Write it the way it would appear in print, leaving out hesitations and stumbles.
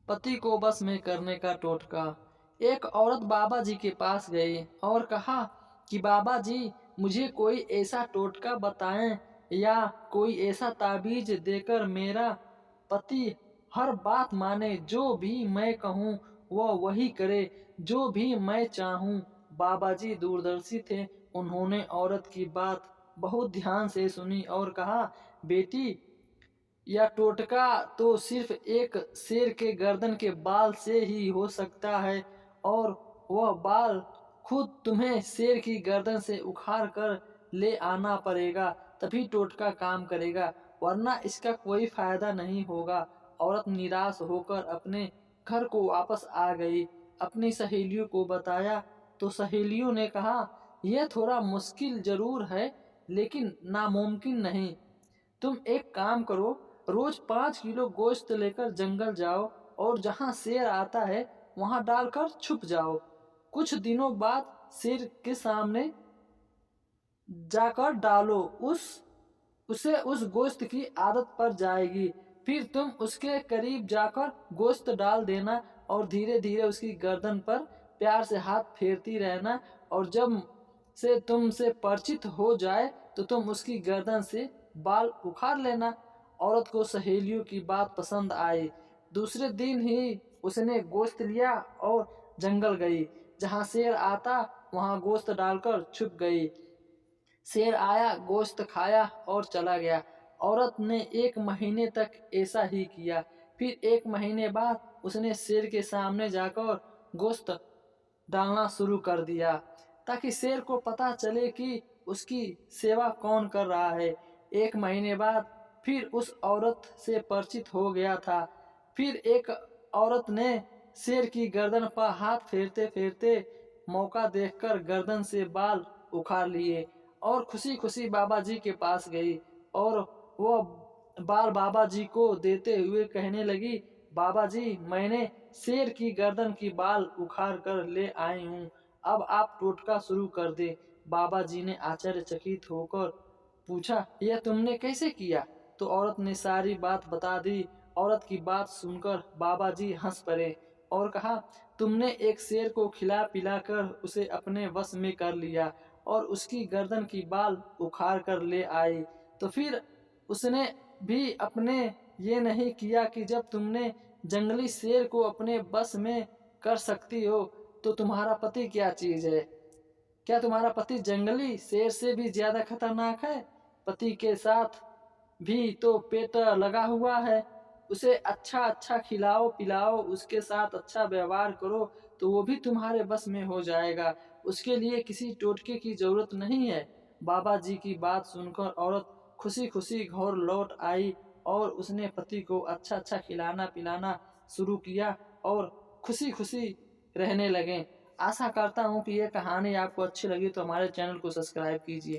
पति को बस में करने का टोटका। एक औरत बाबा जी के पास गई और कहा कि बाबा जी, मुझे कोई ऐसा टोटका बताएं या कोई ऐसा ताबीज देकर मेरा पति हर बात माने, जो भी मैं कहूँ वह वही करे, जो भी मैं चाहूँ। बाबा जी दूरदर्शी थे। उन्होंने औरत की बात बहुत ध्यान से सुनी और कहा, बेटी, यह टोटका तो सिर्फ एक शेर के गर्दन के बाल से ही हो सकता है, और वह बाल खुद तुम्हें शेर की गर्दन से उखाड़ कर ले आना पड़ेगा, तभी टोटका काम करेगा, वरना इसका कोई फायदा नहीं होगा। औरत निराश होकर अपने घर को वापस आ गई। अपनी सहेलियों को बताया तो सहेलियों ने कहा, यह थोड़ा मुश्किल जरूर है लेकिन नामुमकिन नहीं। तुम एक काम करो, रोज 5 किलो गोश्त लेकर जंगल जाओ और जहाँ शेर आता है वहाँ डालकर छुप जाओ। कुछ दिनों बाद शेर के सामने जाकर डालो, उसे उस गोश्त की आदत पड़ जाएगी। फिर तुम उसके करीब जाकर गोश्त डाल देना और धीरे धीरे उसकी गर्दन पर प्यार से हाथ फेरती रहना, और जब से तुमसे परिचित हो जाए तो तुम उसकी गर्दन से बाल उखाड़ लेना। औरत को सहेलियों की बात पसंद आई। दूसरे दिन ही उसने गोश्त लिया और जंगल गई। जहाँ शेर आता वहाँ गोश्त डालकर छुप गई। शेर आया, गोश्त खाया और चला गया। औरत ने 1 महीने तक ऐसा ही किया। फिर 1 महीने बाद उसने शेर के सामने जाकर गोश्त डालना शुरू कर दिया, ताकि शेर को पता चले कि उसकी सेवा कौन कर रहा है। 1 महीने बाद फिर उस औरत से परिचित हो गया था। फिर एक औरत ने शेर की गर्दन पर हाथ फेरते फेरते मौका देखकर गर्दन से बाल उखाड़ लिए और खुशी खुशी बाबा जी के पास गई, और वह बाल बाबा जी को देते हुए कहने लगी, बाबा जी, मैंने शेर की गर्दन की बाल उखाड़ कर ले आई हूँ, अब आप टोटका शुरू कर दे। बाबा जी ने आश्चर्यचकित होकर पूछा, यह तुमने कैसे किया? तो औरत ने सारी बात बता दी। औरत की बात सुनकर बाबा जी हंस पड़े और कहा, तुमने एक शेर को खिला पिलाकर उसे अपने वश में कर लिया और उसकी गर्दन की बाल उखाड़ कर ले आई, तो फिर उसने भी अपने ये नहीं किया कि जब तुमने जंगली शेर को अपने बस में कर सकती हो तो तुम्हारा पति क्या चीज़ है? क्या तुम्हारा पति जंगली शेर से भी ज्यादा खतरनाक है? पति के साथ भी तो पेट लगा हुआ है, उसे अच्छा अच्छा खिलाओ पिलाओ, उसके साथ अच्छा व्यवहार करो तो वो भी तुम्हारे बस में हो जाएगा। उसके लिए किसी टोटके की जरूरत नहीं है। बाबा जी की बात सुनकर औरत खुशी खुशी घर लौट आई और उसने पति को अच्छा अच्छा खिलाना पिलाना शुरू किया और खुशी खुशी रहने लगे। आशा करता हूँ कि यह कहानी आपको अच्छी लगी तो हमारे चैनल को सब्सक्राइब कीजिए।